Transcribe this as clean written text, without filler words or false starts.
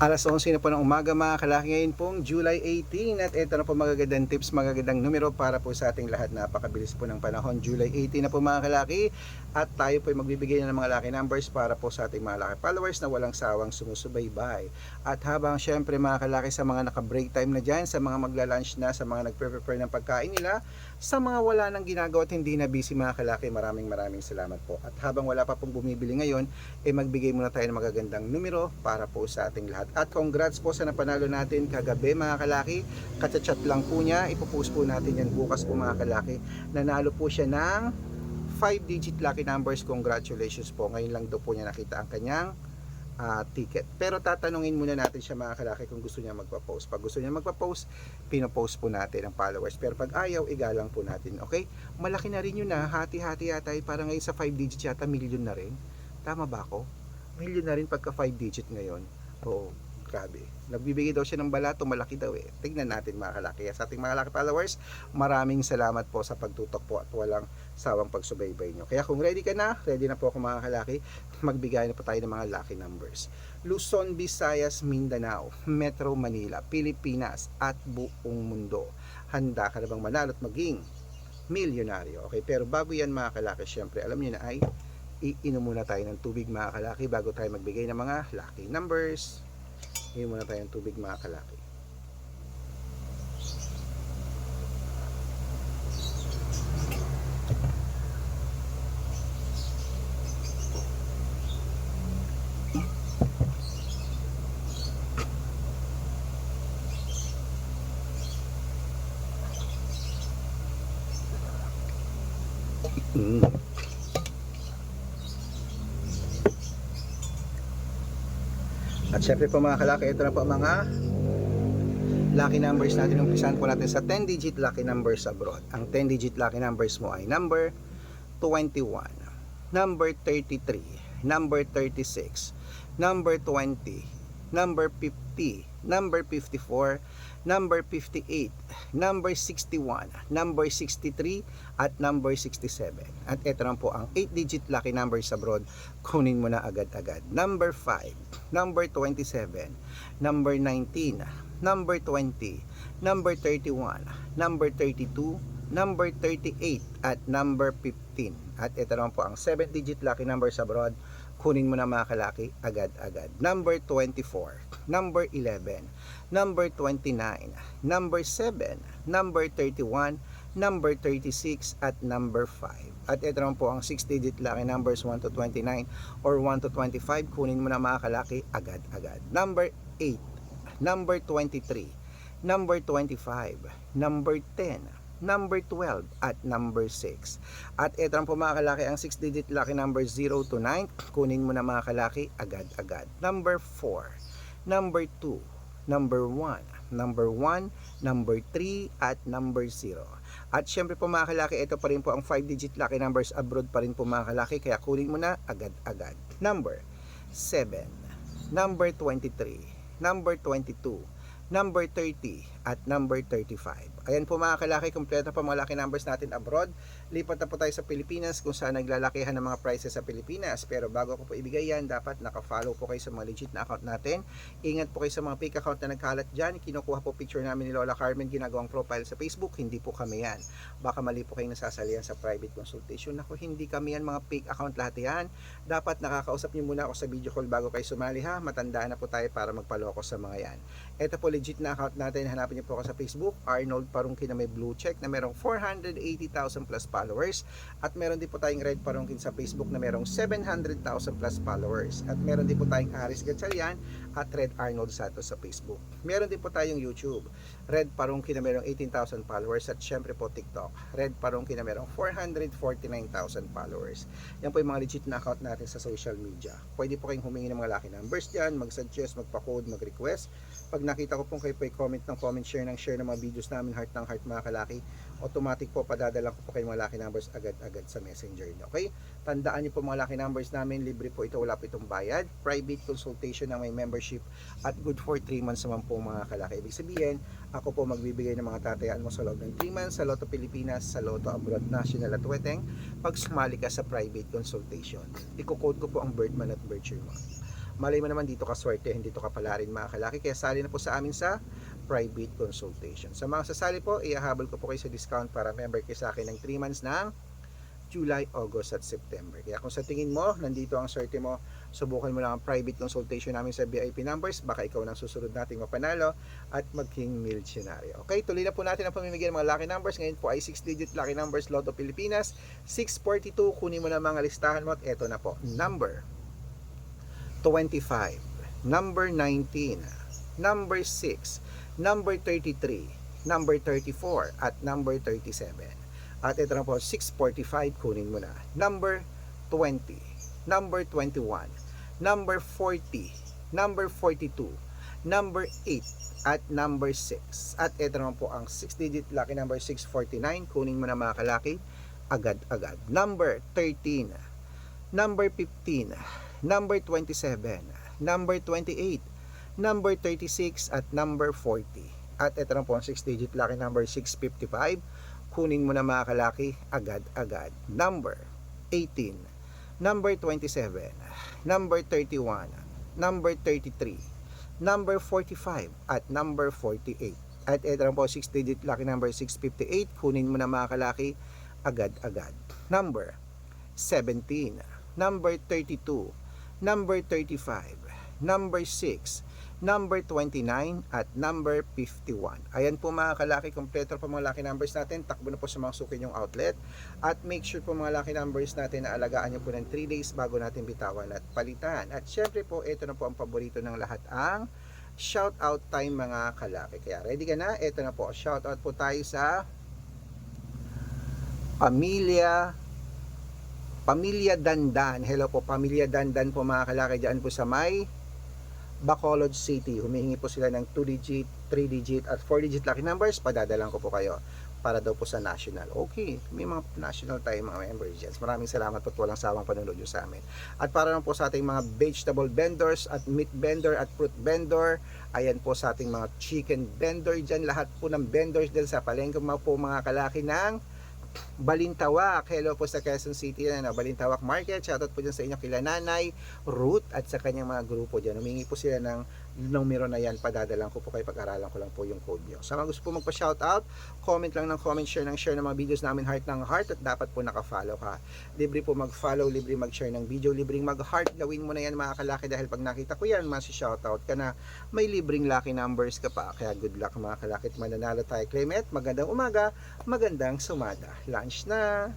Alas 11 na po ng umaga mga kalaki, ngayon pong July 18 at ito na po magagandang tips, magagandang numero para po sa ating lahat. Napakabilis po ng panahon, July 18 na po mga kalaki at tayo po ay magbibigay na ng mga lucky numbers para po sa ating mga lucky followers na walang sawang sumusubaybay. At habang syempre mga kalaki sa mga naka-break time na dyan, sa mga magla-lunch na, sa mga nagpe-prepare ng pagkain nila, sa mga wala nang ginagawa at hindi na busy mga kalaki, maraming salamat po. At habang wala pa pong bumibili ngayon, magbigay muna tayo ng magagandang numero para po sa ating lahat. At congrats po sa napanalo natin kagabi mga kalaki. Kachat-chat lang po niya, ipopost po natin yan bukas po mga kalaki. Nanalo po siya ng 5-digit lucky numbers. Congratulations po. Ngayon lang daw po niya nakita ang kanyang ticket. Pero tatanungin muna natin siya mga kalaki kung gusto niya magpa-post. Pag gusto niya magpa-post, pinopost po natin ang followers. Pero pag ayaw, igalang po natin. Okay? Malaki na rin yun na. Hati-hati yata. Para ngayon sa 5-digit yata, million na rin. Tama ba ako? Million na rin pagka 5-digit ngayon. Oo, grabe. Nagbibigay daw siya ng balato, malaki daw eh. Tignan natin mga kalaki. Sa ating mga kalaki followers, maraming salamat po sa pagtutok po at walang sawang pagsubaybay nyo. Kaya kung ready na po ako mga kalaki, magbigay na po tayo ng mga lucky numbers. Luzon, Visayas, Mindanao, Metro Manila, Pilipinas at buong mundo. Handa ka na bang manalo at maging milyonaryo? Okay, pero bago yan mga kalaki, syempre alam niyo na ay iinom muna tayo ng tubig mga kalaki bago tayo magbigay ng mga lucky numbers. Iinom muna tayo ng tubig mga kalaki. At syempre po mga kalaki, ito na po mga lucky numbers natin. Umpisahan po natin sa 10-digit lucky numbers abroad. Ang 10-digit lucky numbers mo ay number 21, number 33, number 36, number 20, number 50, number 54, number 58, number 61, number 63, at number 67. At ito lang po ang 8-digit lucky numbers abroad. Kunin mo na agad-agad. Number 5, number 27, number 19, number 20, number 31, number 32, number 38, at number 15. At ito naman po ang 7-digit lucky numbers abroad. Kunin mo na mga kalaki agad-agad. Number 24, number 11, number 29, number 7, number 31, number 36, at number 5. At ito naman po ang 6-digit lucky numbers 1 to 29 or 1 to 25. Kunin mo na mga kalaki agad-agad. Number 8, number 23, number 25, number 10, number 12, at number 6. At ito lang po mga kalaki ang 6-digit lucky number 0 to 9. Kunin mo na mga kalaki agad-agad. Number 4, number 2, number 1, number 1, number 3, at number 0. At syempre po mga kalaki, ito pa rin po ang 5-digit lucky numbers abroad pa rin po mga kalaki, kaya kunin mo na agad-agad. Number 7, number 23, number 22, number 30, at number 35. Ayan po mga kalaki, kompleto pa mga lucky numbers natin abroad. Lipat na po tayo sa Pilipinas kung saan naglalakihan ng mga prices sa Pilipinas. Pero bago ko po ibigay yan, dapat naka-follow po kayo sa mga legit na account natin. Ingat po kayo sa mga fake account na nagkalat dyan. Kinukuha po picture namin ni Lola Carmen, ginagawang profile sa Facebook. Hindi po kami yan. Baka mali po kayong nasasalihan sa private consultation. Ako, hindi kami yan, mga fake account lahat yan. Dapat nakakausap niyo muna ako sa video call bago kayo sumali ha. Matandaan na po tayo para magpaloko sa mga yan. Ito po legit na account natin. Hanapin niyo po ako sa Facebook, Arnold Parungkin na may blue check na merong 480,000 plus followers. At meron din po tayong Red Parungkin sa Facebook na merong 700,000 plus followers. At meron din po tayong Aris Gatchalian at Red Arnold Santos sa Facebook. Meron din po tayong YouTube, Red Parungkin na merong 18,000 followers. At syempre po TikTok, Red Parungkin na merong 449,000 followers. Yan po yung mga legit na account natin sa social media. Pwede po kayong humingi ng mga lucky numbers dyan, mag-suggest, magpa-code, mag-request. Pag nakita ko pong kayo po comment ng comment, share ng mga videos namin, heart ng heart mga kalaki, automatic po padadala ko po kayo mga lucky numbers agad-agad sa messenger nyo. Okay? Tandaan nyo po mga lucky numbers namin, libre po ito, wala po itong bayad. Private consultation na may membership at good for 3 months naman po mga kalaki. Ibig sabihin, ako po magbibigay ng mga tatayaan mo sa loob ng 3 months sa Lotto Pilipinas, sa Lotto Abroad National at Weteng pag sumali ka sa private consultation. Iko-code ko po ang birth month at birth year mo. Malay mo naman dito ka swerte, hindi dito ka pala rin mga kalaki. Kaya sali na po sa amin sa private consultation. Sa mga sasali po, ihahabol ko po kayo sa discount para member kayo sa akin ng 3 months ng July, August at September. Kaya kung sa tingin mo, nandito ang swerte mo, subukan mo lang ang private consultation namin sa VIP numbers, baka ikaw nang susunod nating mapanalo at maging milyonaryo. Okay, tuloy na po natin ang pamimigay ng mga lucky numbers. Ngayon po ay 6-digit lucky numbers Lotto Pilipinas, 642. Kunin mo na mga listahan mo at eto na po. Number 25, number 19, number 6, number 33, number 34, at number 37. At ito na po, 645, kunin mo na. Number 20, number 21, number 40, number 42, number 8, at number 6. At ito naman po ang 6-digit lucky number 649, kunin mo na mga kalaki, agad-agad. Number 13, number 15, number 27, number 28, number 36, at number 40. At ito na po ang 6-digit lucky number 655, kunin mo na mga kalaki, agad-agad. Number 18, number 27, number 31, number 33, number 45, at number 48. At ito na po 6-digit lucky number 658, kunin mo na mga kalaki, agad-agad. Number 17, number 32, number 35, number 6, number 29, at number 51. Ayan po mga kalaki, kompleto po mga lucky numbers natin. Takbo na po sa mga suki yung outlet. At make sure po mga lucky numbers natin na alagaan nyo po ng 3 days bago natin bitawan at palitan. At syempre po, ito na po ang paborito ng lahat, ang shout out time mga kalaki. Kaya ready ka na? Ito na po, shout out po tayo sa Pamilya Dandan. Hello po, Pamilya Dandan po mga kalaki, dyan po sa may Bacolod City. Humihingi po sila ng 2-digit, 3-digit at 4-digit lucky numbers. Padadalang ko po kayo para daw po sa national. Okay, may mga national tayo mga members dyan. Maraming salamat po at walang sawang panonood nyo sa amin. At para naman po sa ating mga vegetable vendors at meat vendor at fruit vendor, ayan po sa ating mga chicken vendor dyan, lahat po ng vendors dyan sa palengke po mga kalaki ng Balintawak. Hello po sa Quezon City na Balintawak Market. Shoutout po dyan sa inyo kila Nanay Ruth at sa kanyang mga grupo dyan. Humingi po sila ng numero na yan. Padadalang ko po kayo, pag-aralan ko lang po yung code nyo. Sa mga gusto po magpa-shoutout, comment lang ng comment, share ng mga videos namin, heart ng heart, at dapat po naka-follow ka. Libre po mag-follow, libre mag-share ng video, libreng mag-heart. Gawin mo na yan mga kalaki dahil pag nakita ko yan, masi-shoutout ka na, may libreng lucky numbers ka pa. Kaya good luck mga kalaki at mananalo tayo. Clement, magandang umaga, magandang sumada. Lunch na!